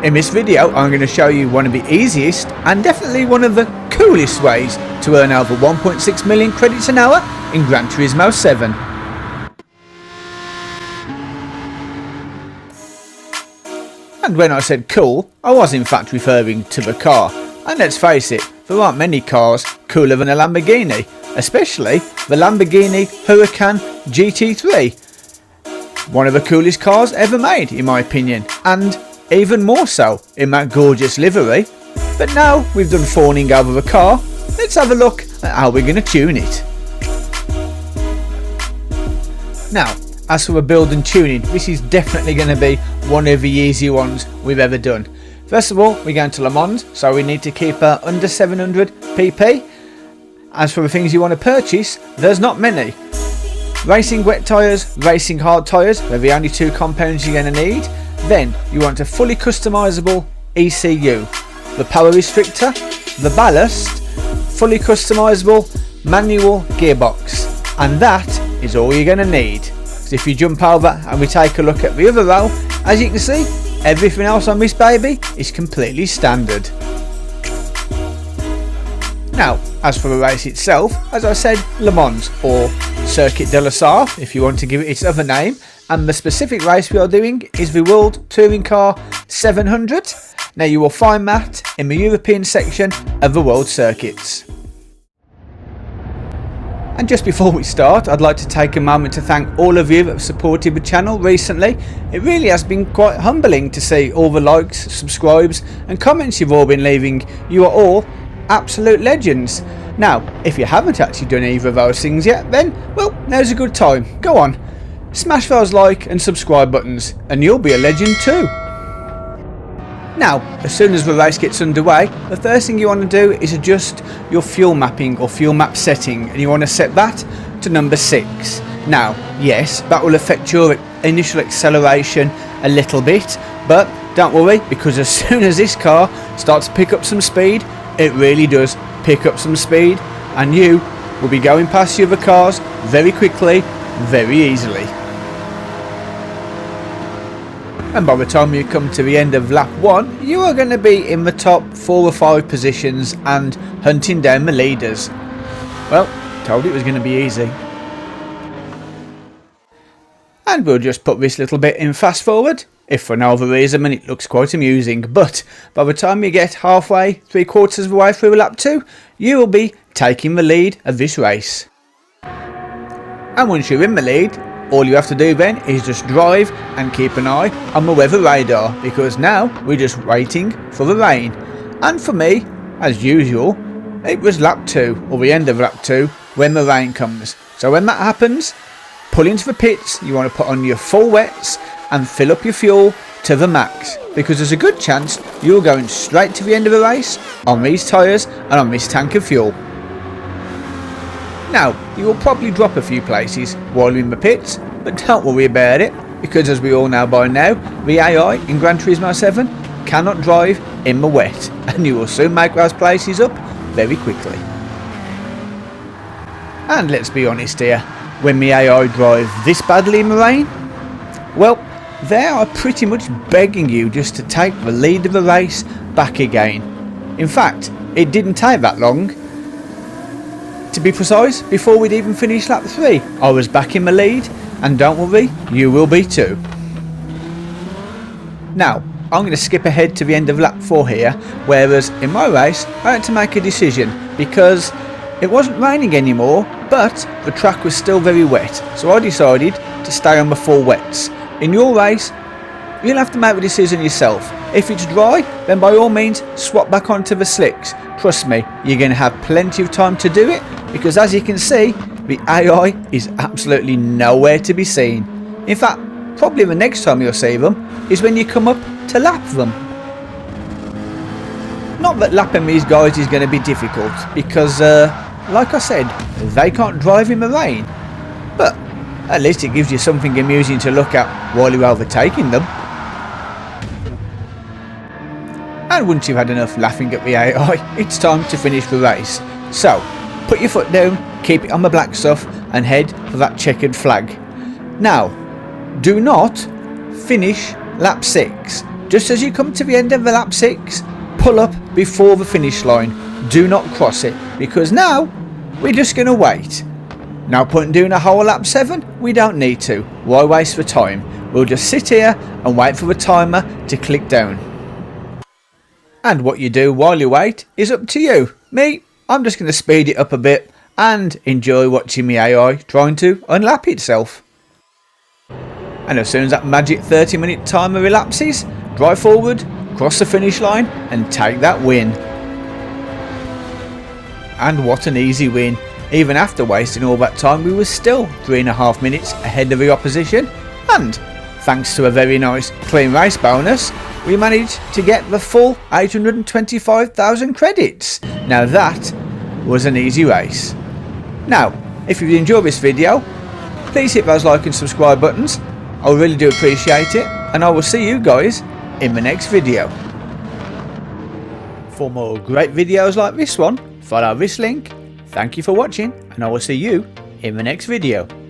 In this video I'm going to show you one of the easiest and definitely one of the coolest ways to earn over 1.6 million credits an hour in Gran Turismo 7. And when I said cool, I was in fact referring to the car, and let's face it, there aren't many cars cooler than a Lamborghini, especially the Lamborghini Huracan GT3. One of the coolest cars ever made in my opinion, and even more so in that gorgeous livery. But now we've done fawning over the car, let's have a look at how we're going to tune it. Now, as for the build and tuning, this is definitely going to be one of the easy ones we've ever done. First of all, we're going to Le Mans, so we need to keep her under 700 pp. As for the things you want to purchase, there's not many. Racing wet tyres, racing hard tyres, they're the only two compounds you're going to need. Then you want a fully customisable ECU, the power restrictor, the ballast, fully customisable manual gearbox, and that is all you're going to need. So if you jump over and we take a look at the other row, as you can see, everything else on this baby is completely standard. Now, as for the race itself, as I said, Le Mans, or Circuit de la Sarre if you want to give it its other name, and the specific race we are doing is the World Touring Car 700. Now you will find that in the European section of the World Circuits. And just before we start, I'd like to take a moment to thank all of you that have supported the channel recently. It really has been quite humbling to see all the likes, subscribes and comments you've all been leaving. You are all absolute legends. Now, if you haven't actually done either of those things yet, then, well, now's a good time. Go on, smash those like and subscribe buttons and you'll be a legend too. Now, as soon as the race gets underway, the first thing you want to do is adjust your fuel mapping or fuel map setting, and you want to set that to number 6. Now, yes, that will affect your initial acceleration a little bit, but don't worry, because as soon as this car starts to pick up some speed, it really does pick up some speed, and you will be going past the other cars very quickly, very easily. And by the time you come to the end of lap 1, you are going to be in the top 4 or 5 positions and hunting down the leaders. Well, told it was going to be easy. And we'll just put this little bit in fast forward, if for no other reason, and it looks quite amusing. But by the time you get halfway, 3/4 of the way through lap 2, you will be taking the lead of this race. And once you're in the lead, all you have to do then is just drive and keep an eye on the weather radar, because now we're just waiting for the rain. And for me, as usual, it was lap 2 or the end of lap 2 when the rain comes. So when that happens, pull into the pits, you want to put on your full wets and fill up your fuel to the max, because there's a good chance you're going straight to the end of the race on these tyres and on this tank of fuel. Now, you will probably drop a few places while you're in the pits, but don't worry about it, because as we all know by now, the AI in Gran Turismo 7 cannot drive in the wet, and you will soon make those places up very quickly. And let's be honest here, when the AI drive this badly in the rain, well, they are pretty much begging you just to take the lead of the race back again. In fact, it didn't take that long. To be precise, before we'd even finished lap 3, I was back in the lead, and don't worry, you will be too. Now, I'm going to skip ahead to the end of lap 4 here, whereas in my race I had to make a decision because it wasn't raining anymore, but the track was still very wet, so I decided to stay on the full wets. In your race, you'll have to make the decision yourself. If it's dry, then by all means swap back onto the slicks. Trust me, you're going to have plenty of time to do it, because as you can see, the AI is absolutely nowhere to be seen. In fact, probably the next time you'll see them is when you come up to lap them. Not that lapping these guys is going to be difficult, because like I said, they can't drive in the rain, but at least it gives you something amusing to look at while you're overtaking them. And once you've had enough laughing at the AI, it's time to finish the race. So, put your foot down, keep it on the black stuff, and head for that checkered flag. Now, do not finish lap 6. Just as you come to the end of the lap 6, pull up before the finish line. Do not cross it, because now we're just going to wait. No point in doing a whole lap 7, we don't need to. Why waste the time? We'll just sit here and wait for the timer to click down. And what you do while you wait is up to you. Me, I'm just going to speed it up a bit and enjoy watching the AI trying to unlap itself. And as soon as that magic 30-minute timer elapses, drive forward, cross the finish line and take that win. And what an easy win. Even after wasting all that time, we were still 3.5 minutes ahead of the opposition, and thanks to a very nice clean race bonus, we managed to get the full 825,000 credits. Now that was an easy race. Now, if you've enjoyed this video, please hit those like and subscribe buttons. I really do appreciate it, and I will see you guys in the next video. For more great videos like this one, follow this link. Thank you for watching, and I will see you in the next video.